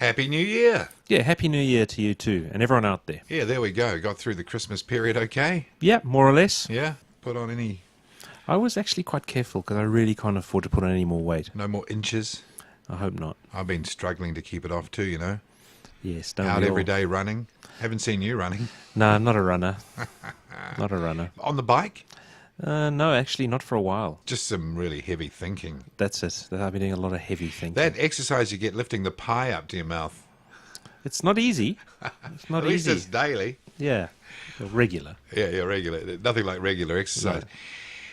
Happy New Year. Yeah, Happy New Year to you too, and everyone out there. Yeah, there we go. Got through the Christmas period okay? Yeah, more or less. Yeah? Put on any... I was actually quite careful because I really can't afford to put on any more weight. No more inches? I hope not. I've been struggling to keep it off too, you know. Yes, don't Out we every all? day running. Haven't seen you running. No, not a runner. Not a runner. On the bike? No, actually not for a while. Just some really heavy thinking. That's it. I've been doing a lot of heavy thinking. That exercise you get lifting the pie up to your mouth. It's not easy. It's not At least easy. it's daily. Yeah, regular. Yeah, regular. Nothing like regular exercise. No.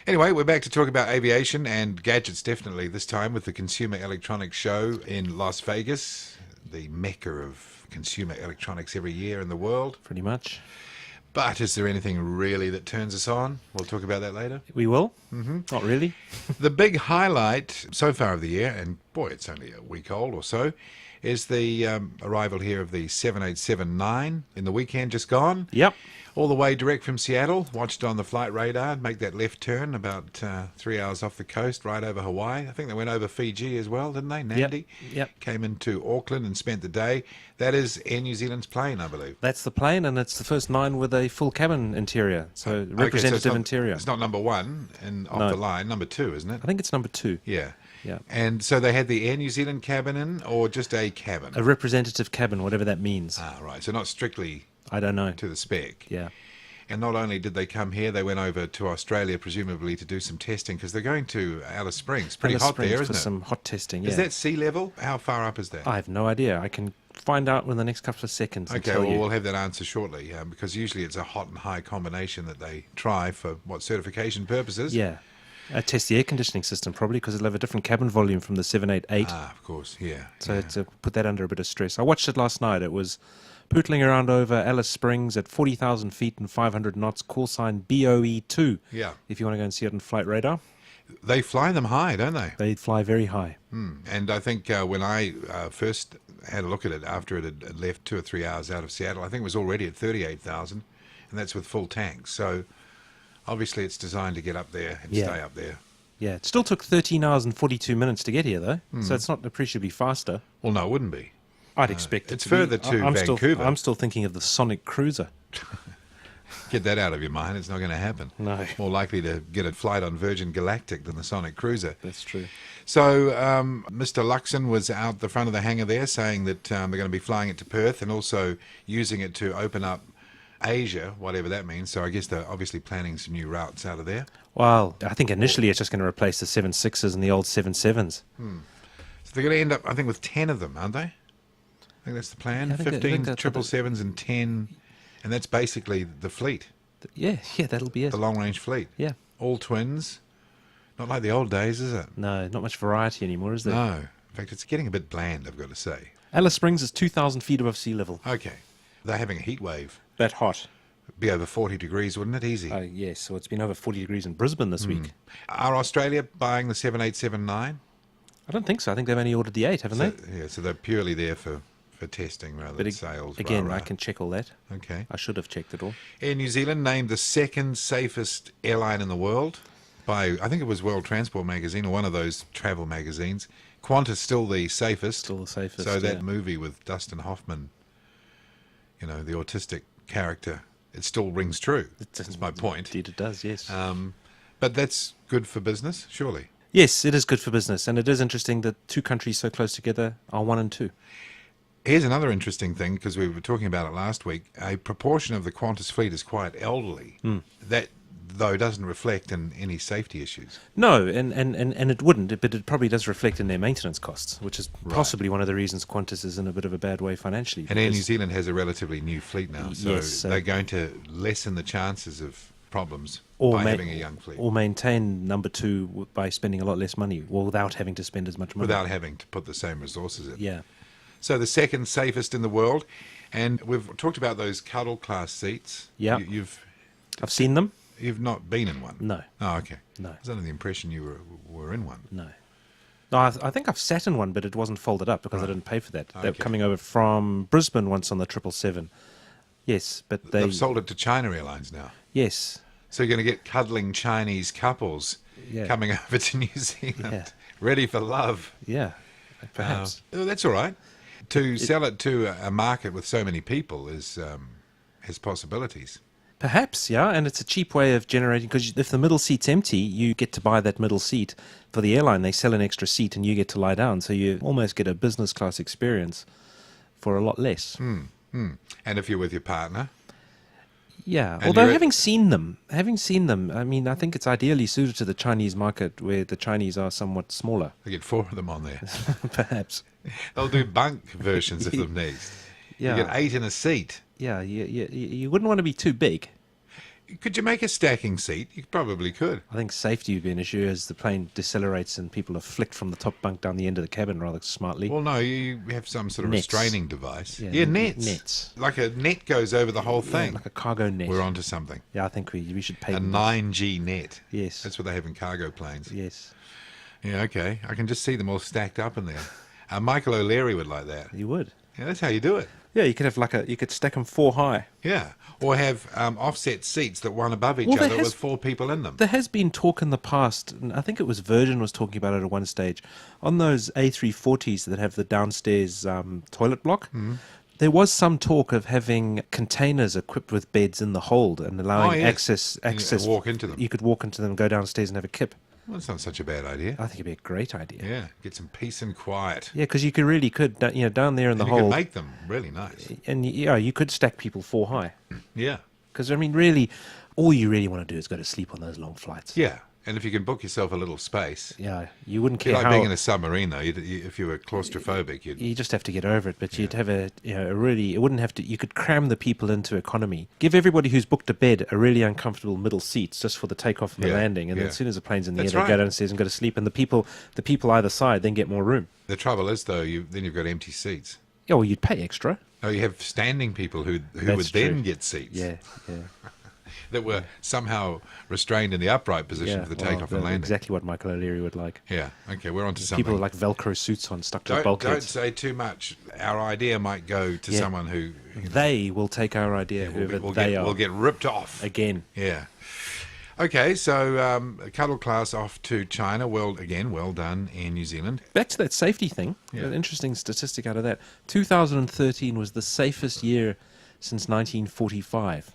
Anyway, we're back to talk about aviation and gadgets, definitely, this time with the Consumer Electronics Show in Las Vegas, the mecca of consumer electronics every year in the world. Pretty much. But is there anything really that turns us on? We'll talk about that later. We will. Not really. The big highlight so far of the year, and boy, it's only a week old or so, is the arrival here of the 787-9 in the weekend just gone. Yep. All the way direct from Seattle, watched on the flight radar, make that left turn about 3 hours off the coast, right over Hawaii. I think they went over Fiji as well, didn't they? Nandi. Yep. Came into Auckland and spent the day. That is Air New Zealand's plane, I believe. That's the plane, and it's the first 9 with a full cabin interior, so representative interior. It's not number 1 and off the line, number 2, isn't it? I think it's number 2. Yeah. Yeah. And so they had the Air New Zealand cabin in, or just a cabin? A representative cabin, whatever that means. Ah, right. So not strictly I don't know. to the spec. Yeah. And not only did they come here, they went over to Australia, presumably to do some testing, because they're going to Alice Springs. Pretty Alice hot Springs there, for isn't it? some hot testing, yeah. Is that sea level? How far up is that? I have no idea. I can find out in the next couple of seconds and Okay, tell well, you. we'll have that answer shortly, because usually it's a hot and high combination that they try for, certification purposes? Yeah. Test the air conditioning system, probably, because it'll have a different cabin volume from the 788. Ah, of course, yeah. So to put that under a bit of stress. I watched it last night. It was pootling around over Alice Springs at 40,000 feet and 500 knots, call sign BOE2. Yeah. If you want to go and see it on flight radar. They fly them high, don't they? They fly very high. And I think when I first had a look at it after it had left 2 or 3 hours out of Seattle, I think it was already at 38,000, and that's with full tanks. So obviously it's designed to get up there and stay up there. Yeah, it still took 13 hours and 42 minutes to get here, though, so it's not appreciably faster. Well, no, it wouldn't be. I'd expect it's it to further be. to Vancouver. I'm still thinking of the Sonic Cruiser. Get that out of your mind. It's not going to happen. No. More likely to get a flight on Virgin Galactic than the Sonic Cruiser. That's true. So Mr. Luxon was out the front of the hangar there saying that they're going to be flying it to Perth and also using it to open up Asia, whatever that means. So I guess they're obviously planning some new routes out of there. Well, I think initially it's just going to replace the 76s and the old 77s. So they're going to end up, I think, with 10 of them, aren't they? I think that's the plan. Yeah, I think 15 that's 777s and 10, and that's basically the fleet, Yeah, that'll be it. the long-range fleet. Yeah. All twins. Not like the old days, is it? No, not much variety anymore, is there? No. In fact, it's getting a bit bland, I've got to say. Alice Springs is 2,000 feet above sea level. Okay. They're having a heat wave. That hot. It'd be over 40 degrees, wouldn't it? Easy. Yes, so it's been over 40 degrees in Brisbane this week. Are Australia buying the 787-9? I don't think so. I think they've only ordered the 8, haven't they? Yeah, so they're purely there for testing rather than sales. Again, rah-rah. I can check all that. Okay. I should have checked it all. Air New Zealand named the second safest airline in the world by, I think it was World Transport Magazine or one of those travel magazines. Qantas still the safest. Still the safest, So that yeah. movie with Dustin Hoffman, you know, the autistic character, it still rings true. That's my point. Indeed it does, yes. But that's good for business, surely. Yes, it is good for business, and it is interesting that two countries so close together are 1 and 2. Here's another interesting thing, because we were talking about it last week. A proportion of the Qantas fleet is quite elderly. That, though, doesn't reflect in any safety issues. No, and it wouldn't, but it probably does reflect in their maintenance costs, which is possibly one of the reasons Qantas is in a bit of a bad way financially. And Air New Zealand has a relatively new fleet now, so Yes, they're going to lessen the chances of problems Or by ma- having a young fleet. Or maintain number 2 by spending a lot less money, or without having to spend as much money. Without having to put the same resources in. Yeah. So the second safest in the world. And we've talked about those cuddle class seats. Yeah. I've seen them. You've not been in one? No. Oh, okay. No. I was under the impression you were in one. No. No, I think I've sat in one, but it wasn't folded up because I didn't pay for that. They were Okay. coming over from Brisbane once on the 777. Yes, but They've sold it to China Airlines now. Yes. So you're going to get cuddling Chinese couples coming over to New Zealand, ready for love. Yeah, perhaps. That's all right. to sell it to a market with so many people has possibilities. Perhaps, yeah, and it's a cheap way of generating, because if the middle seat's empty, you get to buy that middle seat. For the airline, they sell an extra seat and you get to lie down, so you almost get a business class experience for a lot less. And if you're with your partner? Yeah, And although you're- having seen them, I mean, I think it's ideally suited to the Chinese market, where the Chinese are somewhat smaller, They get 4 of them on there. perhaps. They'll do bunk versions if them needs. Yeah. You get 8 in a seat. Yeah, you wouldn't want to be too big. Could you make a stacking seat? You probably could. I think safety would be an issue as the plane decelerates and people are flicked from the top bunk down the end of the cabin rather smartly. Well, no, you have some sort of Nets. restraining device. Yeah, Yeah, nets. nets. Like a net goes over the whole Yeah, thing. like a cargo net. We're onto something. Yeah, I think we should pay A them. 9G net. Yes. That's what they have in cargo planes. Yes, Yeah, okay. I can just see them all stacked up in there. Michael O'Leary would like that. you would. Yeah, that's how you do it. Yeah, you could have you could stack them 4 high. Yeah. Or have offset seats that one above each Well, there other has- with 4 people in them. There has been talk in the past, and I think it was Virgin was talking about it at one stage, on those A340s that have the downstairs toilet block. There was some talk of having containers equipped with beds in the hold and allowing yes. access. And you can walk into them. You could walk into them, go downstairs, and have a kip. Well, that's not such a bad idea. I think it'd be a great idea. Yeah. Get some peace and quiet. Yeah, because you could, down there in the And you could hold, make them really nice. and yeah, you could stack people 4 high. Yeah. Because I mean, really, all you really want to do is go to sleep on those long flights. Yeah. And if you can book yourself a little space. Yeah, you wouldn't Be care like how. being in a submarine, though. If you were claustrophobic, you'd... You just have to get over it, but you'd have a really, it wouldn't have to, you could cram the people into economy. Give everybody who's booked a bed a really uncomfortable middle seats just for the takeoff and the Yeah, landing, and then yeah. as soon as the plane's in the That's air, they go right. downstairs and go to sleep, and the people either side then get more room. The trouble is, though, then you've got empty seats. Yeah, well, you'd pay extra. Oh, you have standing people who That's would then true. get seats Yeah. that were somehow restrained in the upright position Yeah, for the well, takeoff and landing. exactly what Michael O'Leary would like. Yeah, okay, we're on to something. People with like Velcro suits on, stuck to don't bulkheads. say too much. Our idea might go to Yeah. someone who They will take our idea, whoever they are. we'll get ripped off. Again. Yeah. Okay, so cuddle class off to China. Well done in New Zealand. Back to that safety thing, Yeah. an interesting statistic out of that. 2013 was the safest year since 1945.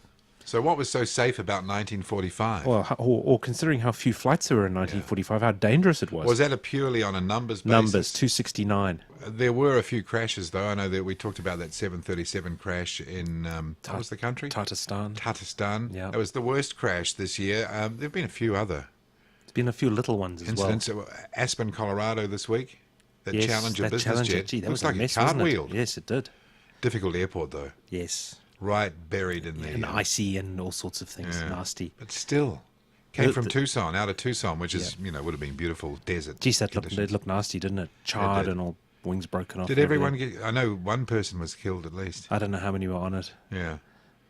So what was so safe about 1945? Well, or considering how few flights there were in 1945, how dangerous it was. Was that purely on a numbers basis? Numbers, 269. There were a few crashes, though. I know that we talked about that 737 crash in, what was the country? Tatarstan. Tatarstan. Yeah. That was the worst crash this year. There have been a few other There's been a few little ones as incidents. Aspen, Colorado this week. That well. Yes, Challenger that business Challenger. jet. Gee, that Looks was like a mess, it wasn't it? cartwheeled. Yes, it did. Difficult airport, though. Yes. Right buried in the... And icy and all sorts of things. Yeah. Nasty. But still, came The- from the- Tucson, out of Tucson, which is, would have been beautiful desert. Geez, it conditions. looked nasty, didn't it? Charred did. and all wings broken off. Did and everyone everything. get... I know one person was killed at least. I don't know how many were on it, Yeah.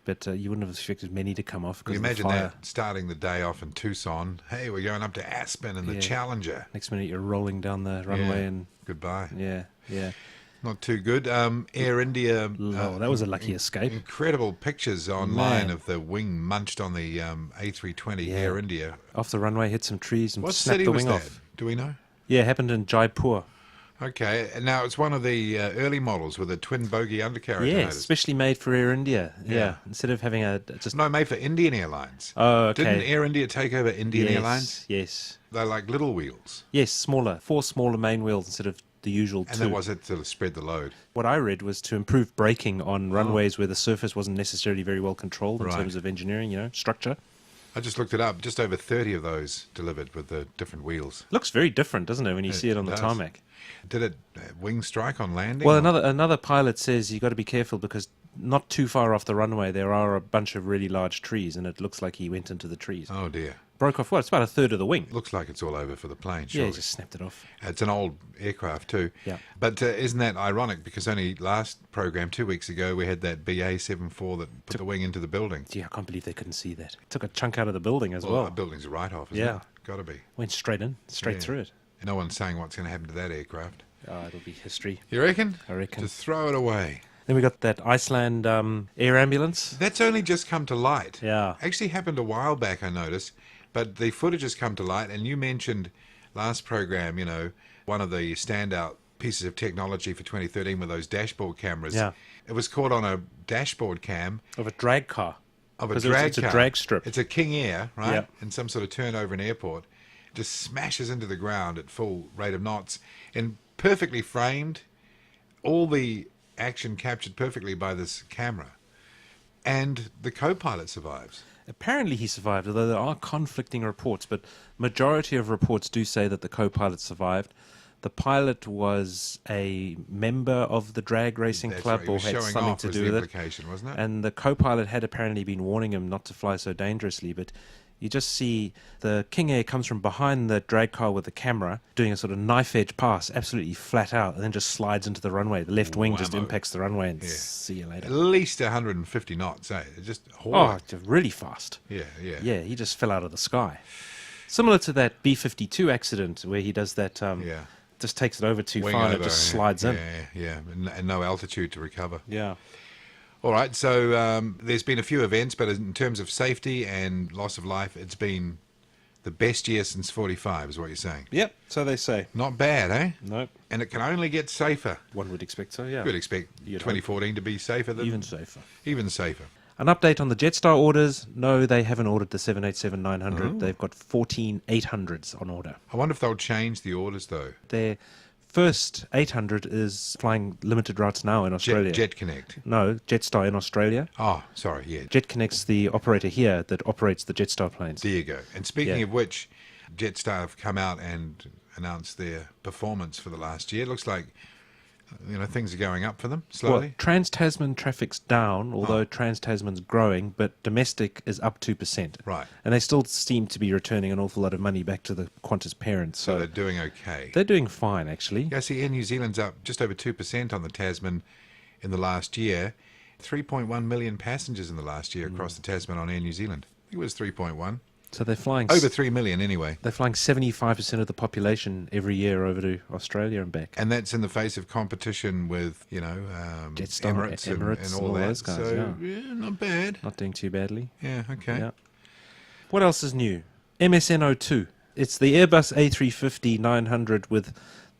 but you wouldn't have expected many to come off Can you because of the imagine fire. that, starting the day off in Tucson. Hey, we're going up to Aspen and the Yeah. Challenger. Next minute you're rolling down the runway Yeah. and Goodbye. yeah. Not too good. Air India. Oh, that was a lucky escape. Incredible pictures online Man. of the wing munched on the A320 Yeah. Air India. Off the runway, hit some trees and What snapped city the was wing that? off. Do we know? Yeah, it happened in Jaipur. Okay, and now it's one of the early models with a twin bogie undercarriage. I Yeah, noticed. especially made for Air India. Yeah, Yeah. instead of having a just. No, made for Indian Airlines. Oh, okay. Didn't Air India take over Indian yes, Airlines? Yes. They're like little wheels. Yes, smaller. 4 smaller main wheels instead of the usual And 2. that was it to spread the load. What I read was to improve braking on runways where the surface wasn't necessarily very well controlled in Right. terms of engineering, structure. I just looked it up. Just over 30 of those delivered with the different wheels. Looks very different, doesn't it, when you see it on the does. tarmac? Did it wing strike on landing? Well, or- another pilot says you got to be careful because not too far off the runway there are a bunch of really large trees, and it looks like he went into the trees. Oh dear. Broke off. Well, it's about a third of the wing. Looks like it's all over for the plane, Yeah, surely. he just snapped it off. It's an old aircraft too. Yeah. But isn't that ironic? Because only last program, 2 weeks ago, we had that BA-74 that put the wing into the building. Gee, I can't believe they couldn't see that. Took a chunk out of the building as Well, well. the building's a write-off, isn't Yeah. it? Got to be. Went straight in, straight Yeah. through it. No one's saying what's going to happen to that aircraft. Oh, it'll be history. You reckon? I reckon. Just throw it away. Then we got that Iceland air ambulance. That's only just come to light. Yeah. Actually happened a while back, I noticed. But the footage has come to light, and you mentioned last program, one of the standout pieces of technology for 2013 with those dashboard cameras. Yeah. It was caught on a dashboard cam Of a drag car. of a 'Cause drag it's a car. drag strip. It's a King Air, right? Yeah. In some sort of turnover in airport. Just smashes into the ground at full rate of knots and perfectly framed. All the action captured perfectly by this camera. And the co-pilot survives. Apparently he survived, although there are conflicting reports, but majority of reports do say that the co-pilot survived. The pilot was a member of the drag racing That's club right. He or was had showing something off to was do the with it. implication, wasn't it? And the co-pilot had apparently been warning him not to fly so dangerously, but you just see the King Air comes from behind the drag car with the camera, doing a sort of knife edge pass, absolutely flat out, and then just slides into the runway. The left wing just Whammo. impacts the runway, and Yeah. see you later. At least 150 knots, eh? It's just Oh, horrible. it's really fast. Yeah. Yeah, he just fell out of the sky. Similar to that B-52 accident where he does that, Yeah. just takes it over too Wing far and it over, just yeah, slides in. Yeah. And no altitude to recover. Yeah. All right, so there's been a few events, but in terms of safety and loss of life, it's been the best year since 45, is what you're saying. Yep, so they say. Not bad, eh? No, And it can only get safer. one would expect so, yeah. You would expect You'd 2014 to be safer than Even safer. even safer. An update on the Jetstar orders. No, they haven't ordered the 787-900. They've got 14 800s on order. I wonder if they'll change the orders though. Their first 800 is flying limited routes now in Australia. Jet Connect. No, Jetstar in Australia. Oh, sorry, yeah. Jet Connect's the operator here that operates the Jetstar planes. There you go. And speaking Yeah. of which, Jetstar have come out and announced their performance for the last year. It looks like things are going up for them slowly. Well, Trans-Tasman traffic's down, although Trans-Tasman's growing, but domestic is up 2%. Right. And they still seem to be returning an awful lot of money back to the Qantas parents. So So they're doing okay. they're doing fine, actually. Yeah, see, Air New Zealand's up just over 2% on the Tasman in the last year. 3.1 million passengers in the last year across the Tasman on Air New Zealand. I think it was 3.1. So they're flying Over 3 million anyway. They're flying 75% of the population every year over to Australia and back. And that's in the face of competition with, Jetstar, Emirates, Emirates and all that. those guys, so, yeah. not bad. Not doing too badly. Yeah, okay. Yeah. What else is new? MSN02. It's the Airbus A350-900 with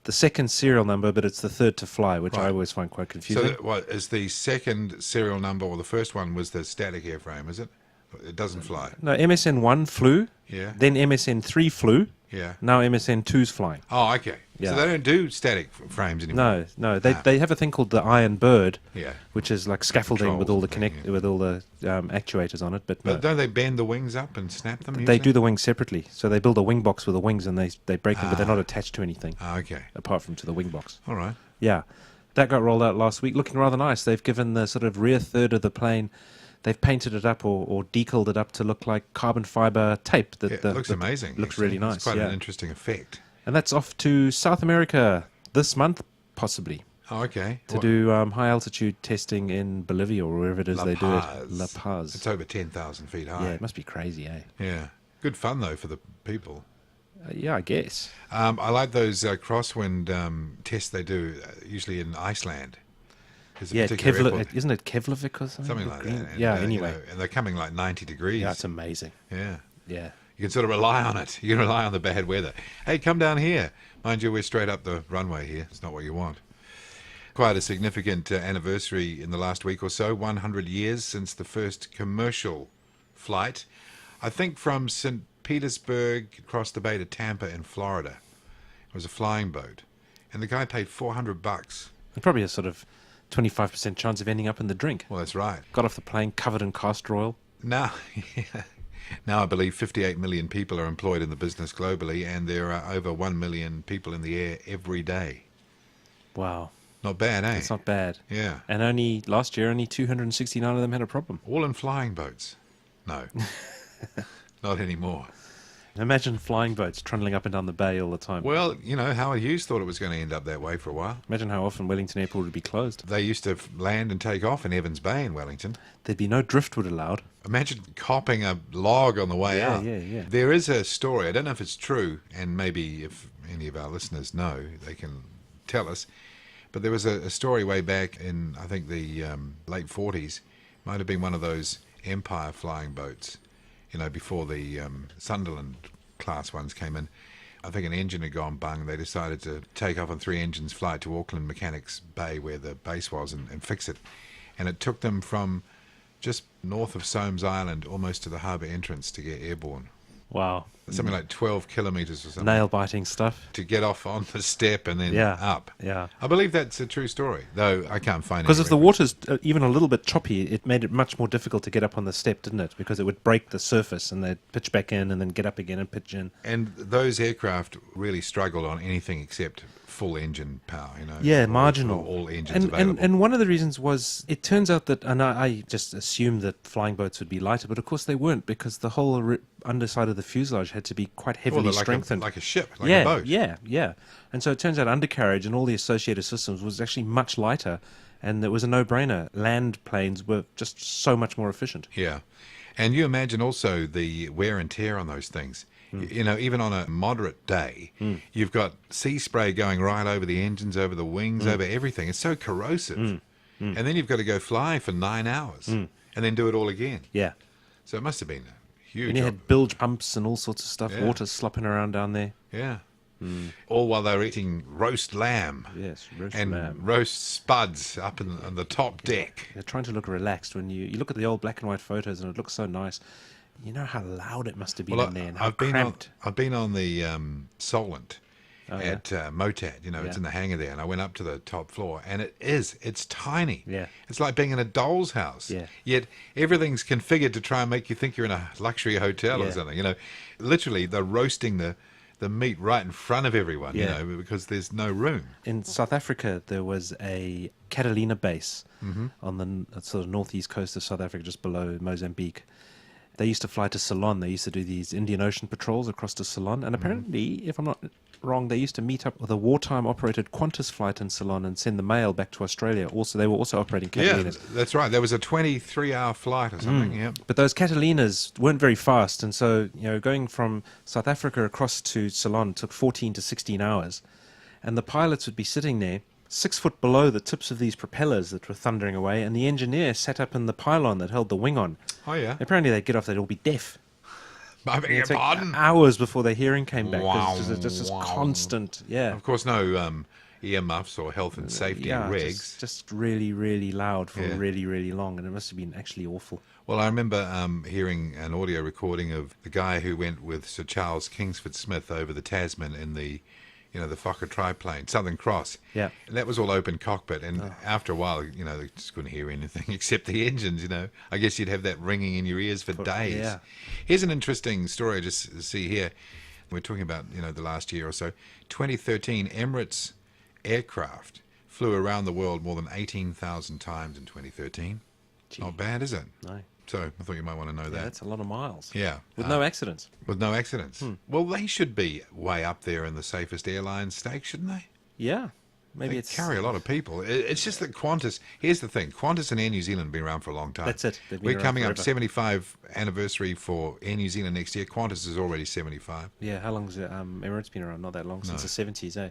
the second serial number, but it's the third to fly, which I Right. always find quite So, confusing. what is the second serial number, or the first one was the static airframe, is it? It doesn't fly. No, MSN1 flew, Yeah. then MSN3 flew, Yeah. now MSN2's flying. Oh, okay. Yeah. So they don't do static frames anymore. No, they have a thing called the Iron Bird, Yeah. which is like scaffolding with all the Controls and thing, with all the actuators on it, but no. But don't they bend the wings up and snap them? They usually? do the wings separately. So they build a wing box with the wings and they break them, but they're not attached to anything Ah, okay. apart from to the wing box. All right. Yeah. That got rolled out last week, looking rather nice. They've given the sort of rear third of the plane, they've painted it up or decaled it up to look like carbon fiber tape. Yeah, it looks amazing. Looks actually. really nice. It's quite yeah. an interesting effect. And that's off to South America this month, possibly, Oh, okay. to do high altitude testing in Bolivia or wherever it is La they do it. Paz. La Paz. It's over 10,000 feet high. Yeah, it must be crazy, eh? Yeah. Good fun, though, for the people. Yeah, I guess. I like those crosswind tests they do, usually in Iceland. There's a Yeah, particular airport- isn't it Keflavik or something? something like that. And, Yeah, you anyway. know, and they're coming like 90 degrees. Yeah, it's amazing. Yeah. Yeah. You can sort of rely on it. You can rely on the bad weather. Hey, come down here. Mind you, we're straight up the runway here. It's not what you want. Quite a significant anniversary in the last week or so. 100 years since the first commercial flight. I think from St. Petersburg across the bay to Tampa in Florida. It was a flying boat. And the guy paid $400. And probably a sort of 25% chance of ending up in the drink. Well, that's right. Got off the plane covered in castor oil. Now, now I believe 58 million people are employed in the business globally, and there are over 1 million people in the air every day. Wow. Not bad, eh? It's not bad. Yeah. And last year, only 269 of them had a problem. All in flying boats. No. Not anymore. Imagine flying boats trundling up and down the bay all the time. Well, Howard Hughes thought it was going to end up that way for a while. Imagine how often Wellington Airport would be closed. They used to land and take off in Evans Bay in Wellington. There'd be no driftwood allowed. Imagine copping a log on the way Yeah, out. yeah. There is a story, I don't know if it's true, and maybe if any of our listeners know, they can tell us. But there was a story way back in, I think, the late 40s. Might have been one of those Empire flying boats, before the Sunderland class ones came in. I think an engine had gone bung. They decided to take off on 3 engines flight to Auckland Mechanics Bay, where the base was, and fix it. And it took them from just north of Soames Island almost to the harbour entrance to get airborne. Wow. Something like 12 kilometres or something. Nail-biting stuff. To get off on the step and then up. Yeah. I believe that's a true story, though I can't find it. Because if the water's even a little bit choppy, it made it much more difficult to get up on the step, didn't it? Because it would break the surface and they'd pitch back in and then get up again and pitch in. And those aircraft really struggled on anything except full engine power, you know. Yeah, marginal. All engines available. And one of the reasons was, it turns out that, and I just assumed that flying boats would be lighter, but of course they weren't, because the whole underside of the fuselage had to be quite heavily strengthened. Like a ship, like a boat. Yeah. And so it turns out undercarriage and all the associated systems was actually much lighter, and it was a no-brainer. Land planes were just so much more efficient. Yeah. And you imagine also the wear and tear on those things. You know, even on a moderate day, you've got sea spray going right over the engines, over the wings, over everything. It's so corrosive. And then you've got to go fly for 9 hours and then do it all again. Yeah. So it must have been a huge And you had bilge pumps and all sorts of stuff, Yeah. water slopping around down there. Yeah. All while they were eating roast lamb. Yes, roast and lamb. roast spuds up on the top deck. They're trying to look relaxed. When you look at the old black and white photos and it looks so nice. You know how loud it must have been in there and how cramped. I've been on the Solent yeah? at Motad. You know, it's in the hangar there, and I went up to the top floor, and it's tiny. Yeah. It's like being in a doll's house. Yeah. Yet everything's configured to try and make you think you're in a luxury hotel or something. You know, literally they're roasting the meat right in front of everyone. Yeah. You know, because there's no room. In South Africa, there was a Catalina base on the sort of northeast coast of South Africa, just below Mozambique. They used to fly to Ceylon. They used to do these Indian Ocean patrols across to Ceylon. And apparently, if I'm not wrong, they used to meet up with a wartime-operated Qantas flight in Ceylon and send the mail back to Australia. Also, they were also operating Catalinas. Yeah, that's right. There was a 23-hour flight or something. Yeah. But those Catalinas weren't very fast. And so, you know, going from South Africa across to Ceylon took 14 to 16 hours. And the pilots would be sitting there 6 foot below the tips of these propellers that were thundering away, and the engineer sat up in the pylon that held the wing on. Oh, yeah. Apparently they'd get off, they'd all be deaf. I beg your It'd take pardon? hours before their hearing came back. Wow. It's just this constant, Of course, no earmuffs or health and safety regs. Just really, really loud for really, really long, and it must have been actually awful. Well, I remember hearing an audio recording of the guy who went with Sir Charles Kingsford Smith over the Tasman in the Fokker triplane, Southern Cross. Yeah. And that was all open cockpit, and after a while, you know, they just couldn't hear anything except the engines, you know. I guess you'd have that ringing in your ears for days. Yeah. Here's an interesting story I just see here. We're talking about, you know, the last year or so. 2013, Emirates aircraft flew around the world more than 18,000 times in 2013. Gee. Not bad, is it? No. So I thought you might want to know Yeah, that. that's a lot of miles. Yeah. With no accidents. With no accidents. Well, they should be way up there in the safest airline stake, shouldn't they? Yeah. Maybe They it's... carry a lot of people. It's just that Qantas... Here's the thing. Qantas and Air New Zealand have been around for a long time. That's it. They've been We're around coming up forever. 75 anniversary for Air New Zealand next year. Qantas is already 75. Yeah, how long's Emirates been around? Not that long, since the 70s, eh?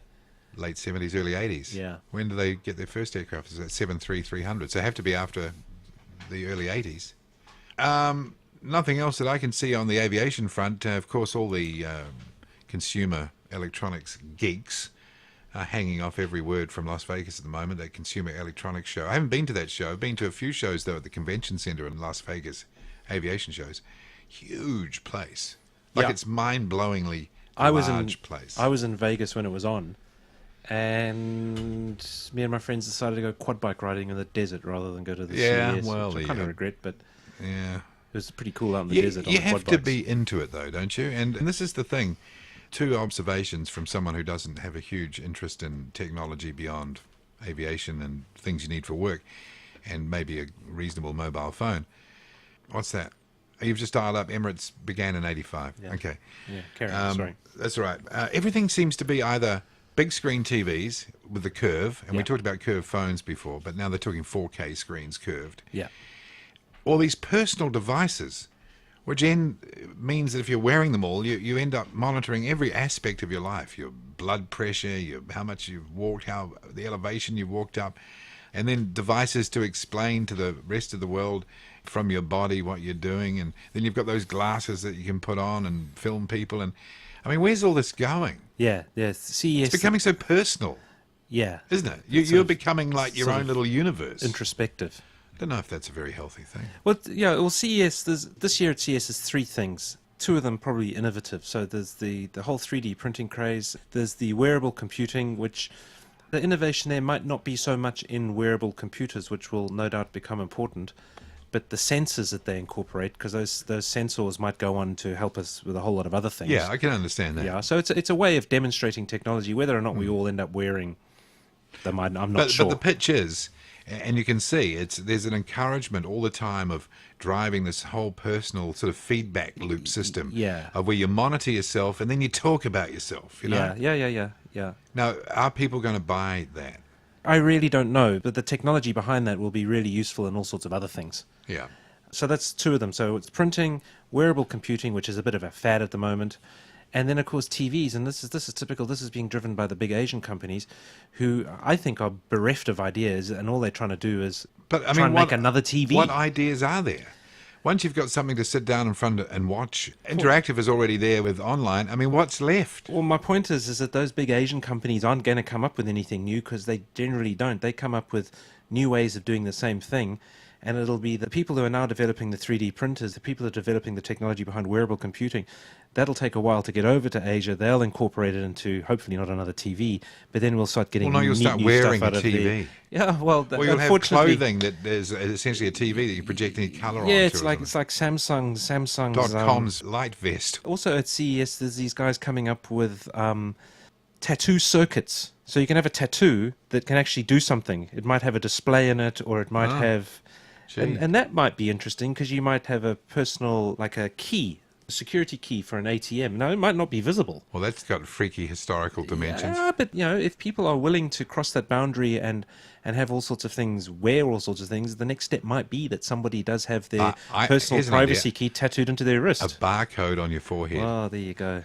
Late 70s, early 80s. Yeah. When do they get their first aircraft? Is that 737-300? So they have to be after the early 80s. Nothing else that I can see on the aviation front. Of course, all the consumer electronics geeks are hanging off every word from Las Vegas at the moment, that Consumer Electronics Show. I haven't been to that show. I've been to a few shows, though, at the Convention Center in Las Vegas, aviation shows. Huge place. Like, Yeah. it's mind-blowingly large place. I was in Vegas when it was on, and me and my friends decided to go quad bike riding in the desert rather than go to the CES, well, which there I you kind of go. regret, but Yeah. it was pretty cool out in the desert on You the have quad to bikes. be into it, though, don't you? And this is the thing. 2 observations from someone who doesn't have a huge interest in technology beyond aviation and things you need for work, and maybe a reasonable mobile phone. What's that? You've just dialed up. Emirates began in 85. Yeah. Okay. Yeah, carry on, sorry. That's all right. Everything seems to be either big screen TVs with the curve, and we Yeah. talked about curved phones before, but now they're talking 4K screens curved. Yeah. All these personal devices, which means that if you're wearing them all, you end up monitoring every aspect of your life, your blood pressure, how much you've walked, the elevation you've walked up, and then devices to explain to the rest of the world from your body what you're doing, and then you've got those glasses that you can put on and film people, and I mean, where's all this going? Yeah, CES. It's becoming so personal, yeah, isn't it? You're becoming like your own little universe. introspective. I don't know if that's a very healthy thing. Well, yeah. Well, CES. This year at CES is three things. Two of them probably innovative. So there's the whole 3D printing craze. There's the wearable computing, which the innovation there might not be so much in wearable computers, which will no doubt become important, but the sensors that they incorporate, because those sensors might go on to help us with a whole lot of other things. Yeah, I can understand that. Yeah, so it's a way of demonstrating technology. Whether or not we all end up wearing them, I'm not sure. But the pitch is, and you can see, there's an encouragement all the time of driving this whole personal sort of feedback loop system. Yeah. Of where you monitor yourself and then you talk about yourself. You know? Yeah. Now, are people going to buy that? I really don't know, but the technology behind that will be really useful in all sorts of other things. Yeah. So that's two of them. So it's printing, wearable computing, which is a bit of a fad at the moment, and then of course TVs. And this is typical. This is being driven by the big Asian companies, who I think are bereft of ideas, and all they're trying to do is try and make another TV. What ideas are there? Once you've got something to sit down in front of and watch, interactive is already there with online. I mean, what's left? Well, my point is that those big Asian companies aren't going to come up with anything new, because they generally don't. They come up with new ways of doing the same thing, and it'll be the people who are now developing the 3D printers, the people who are developing the technology behind wearable computing. That'll take a while to get over to Asia. They'll incorporate it into, hopefully not another TV, but then we'll start getting you'll start new wearing stuff out a of TV. Yeah, well, You'll have unfortunately, clothing that is essentially a TV that you project any colour onto. yeah, it's like Samsung's .com's light vest. Also at CES, there's these guys coming up with tattoo circuits. So you can have a tattoo that can actually do something. It might have a display in it, or it might have... And that might be interesting, because you might have a personal, like a key, a security key for an ATM. Now, it might not be visible. Well, that's got freaky historical dimensions. Yeah, but, if people are willing to cross that boundary and have all sorts of things, wear all sorts of things, the next step might be that somebody does have their personal privacy key tattooed into their wrist. A barcode on your forehead. Oh, there you go.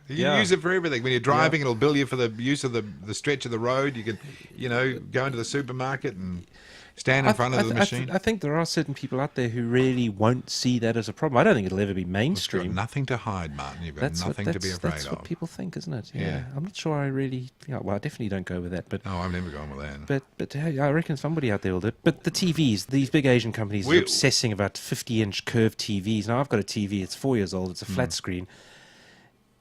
You use it for everything. When you're driving, it'll bill you for the use of the stretch of the road. You can, go into the supermarket and stand in front of the machine. I think there are certain people out there who really won't see that as a problem. I don't think it'll ever be mainstream. You've got nothing to hide, Martin. You've got nothing to be afraid That's of. what people think, isn't it? Yeah. I'm not sure I really... well, I definitely don't go with that. But No, I've never gone with that. But hey, I reckon somebody out there will do it. But the TVs, these big Asian companies are obsessing about 50-inch curved TVs. Now, I've got a TV. It's 4 years old. It's a flat screen.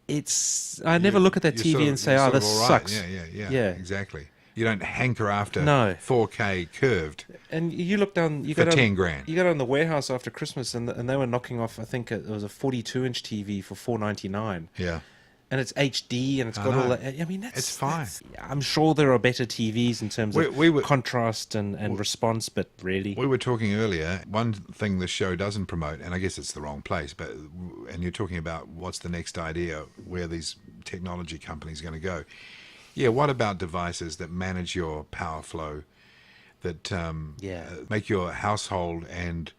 I never look at that TV and say, this sucks. Yeah, exactly. You don't hanker after 4K curved. And you look down... for 10 grand. You go down the warehouse after Christmas, and they were knocking off, I think it was a 42-inch TV for $4.99. Yeah. And it's HD, and it's got all that... I mean, it's fine. I'm sure there are better TVs in terms of contrast and response, but really... We were talking earlier, one thing the show doesn't promote, and I guess it's the wrong place, and you're talking about what's the next idea, where these technology companies are going to go. Yeah, what about devices that manage your power flow, that make your household and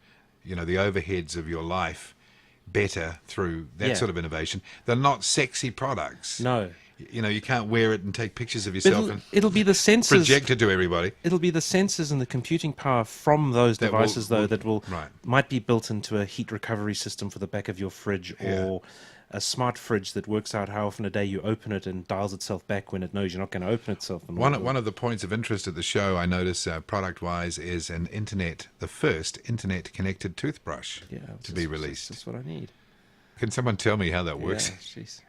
the overheads of your life better through that sort of innovation? They're not sexy products. No. You can't wear it and take pictures of yourself it'll be the sensors, project it to everybody. It'll be the sensors and the computing power from those devices, that might be built into a heat recovery system for the back of your fridge, or a smart fridge that works out how often a day you open it and dials itself back when it knows you're not going to open itself. One of the points of interest at the show, I notice, product-wise, is the first internet-connected toothbrush to be released. That's what I need. Can someone tell me how that works? Yeah, jeez.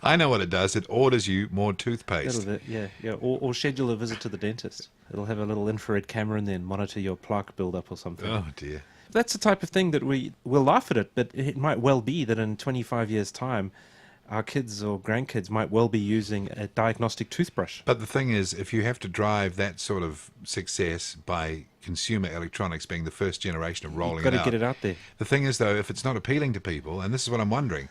I know what it does. It orders you more toothpaste. Or schedule a visit to the dentist. It'll have a little infrared camera and then monitor your plaque build-up or something. Oh, dear. That's the type of thing that we'll laugh at it, but it might well be that in 25 years' time, our kids or grandkids might well be using a diagnostic toothbrush. But the thing is, if you have to drive that sort of success by consumer electronics being the first generation of rolling it out... You've got to get it out there. The thing is, though, if it's not appealing to people, and this is what I'm wondering,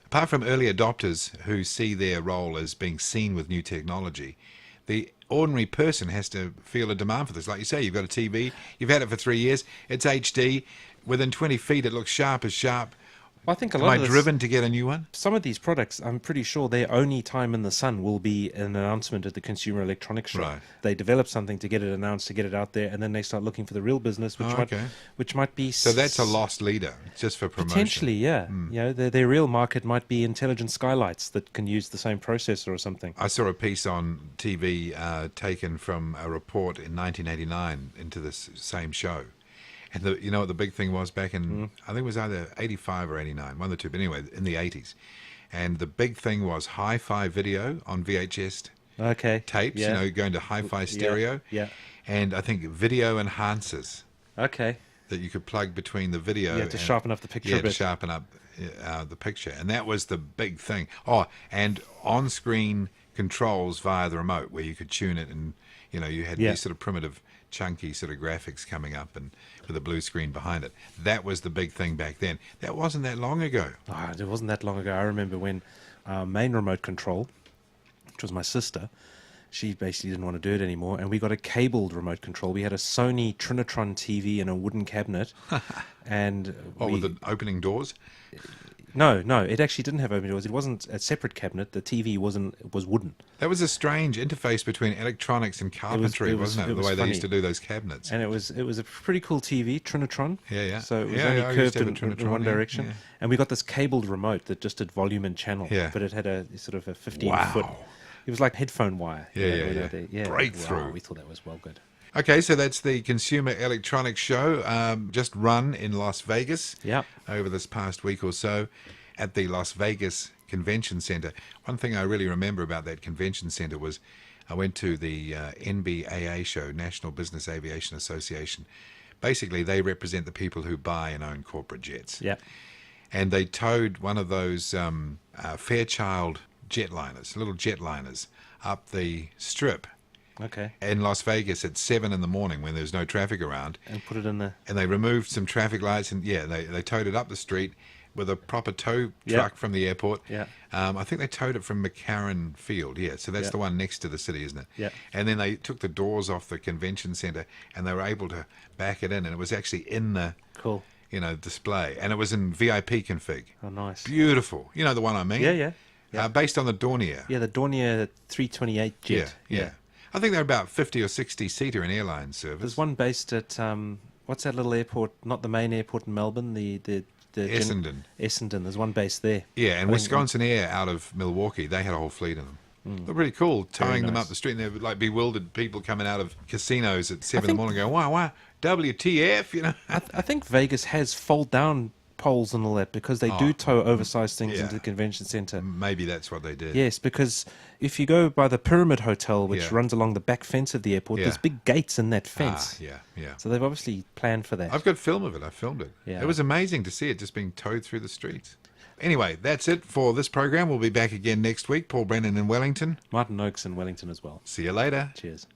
apart from early adopters who see their role as being seen with new technology, the ordinary person has to feel a demand for this. Like you say, you've got a TV, you've had it for 3 years, it's HD, within 20 feet it looks sharp as sharp. Well, I think a Am lot I of this, driven to get a new one? some of these products, I'm pretty sure their only time in the sun will be an announcement at the Consumer Electronics Show. Right. They develop something to get it announced, to get it out there, and then they start looking for the real business, which might be... So that's a lost leader, just for promotion. Potentially, yeah. You know, their real market might be intelligent skylights that can use the same processor or something. I saw a piece on TV taken from a report in 1989 into this same show. And you know what the big thing was back in, I think it was either 85 or 89, one of the two, but anyway, in the 80s. And the big thing was hi-fi video on VHS tapes, Yeah. you know, going to hi-fi stereo. Yeah. And I think video enhancers Okay. that you could plug between the video. Yeah, to sharpen up the picture a Yeah, to bit. sharpen up the picture. And that was the big thing. Oh, and on-screen controls via the remote where you could tune it and, you know, you had these sort of primitive, chunky sort of graphics coming up and with a blue screen behind it. That was the big thing back then. That wasn't that long ago. Oh, it wasn't that long ago. I remember when our main remote control, which was my sister, she basically didn't want to do it anymore, and we got a cabled remote control. We had a Sony Trinitron TV in a wooden cabinet, and With the opening doors? No, it actually didn't have open doors. It wasn't a separate cabinet. The TV was wooden. That was a strange interface between electronics and carpentry, wasn't it? The way they used to funny. do those cabinets. And it was a pretty cool TV, Trinitron. Yeah. So it was I only used to curved have a in Trinitron, one yeah, direction. yeah. And we got this cabled remote that just did volume and channel. Yeah. But it had a sort of a 15-foot. It was like headphone wire. Yeah. Yeah. Breakthrough. Wow, we thought that was well good. Okay, so that's the Consumer Electronics Show, just run in Las Vegas over this past week or so at the Las Vegas Convention Center. One thing I really remember about that convention center was I went to the NBAA show, National Business Aviation Association. Basically, they represent the people who buy and own corporate jets. Yeah. And they towed one of those Fairchild jetliners, little jetliners, up the strip Okay. in Las Vegas at 7 in the morning when there was no traffic around. And put it in the... And they removed some traffic lights and, they towed it up the street with a proper tow truck from the airport. Yeah. I think they towed it from McCarran Field. Yeah, so that's the one next to the city, isn't it? Yeah. And then they took the doors off the convention center and they were able to back it in, and it was actually in the Cool. display, and it was in VIP config. Oh, nice. Beautiful. You know the one I mean? Yeah. Based on the Dornier. Yeah, the Dornier 328 jet. Yeah. I think they're about 50 or 60 seater in airline service. There's one based at what's that little airport? Not the main airport in Melbourne. The Essendon. Essendon. There's one based there. Yeah, and Wisconsin Air out of Milwaukee, they had a whole fleet of them. They're pretty cool, towing them up the street. And they're like bewildered people coming out of casinos at 7 in the morning going, wow, WTF, I think Vegas has fold down poles and all that because they do tow oversized things into the convention center. Maybe that's what they did. Yes, because if you go by the Pyramid Hotel, which runs along the back fence of the airport, there's big gates in that fence. Yeah. So they've obviously planned for that. I've got film of it. I filmed it. Yeah. It was amazing to see it just being towed through the streets. Anyway, that's it for this program. We'll be back again next week. Paul Brennan in Wellington. Martin Noakes in Wellington as well. See you later. Cheers.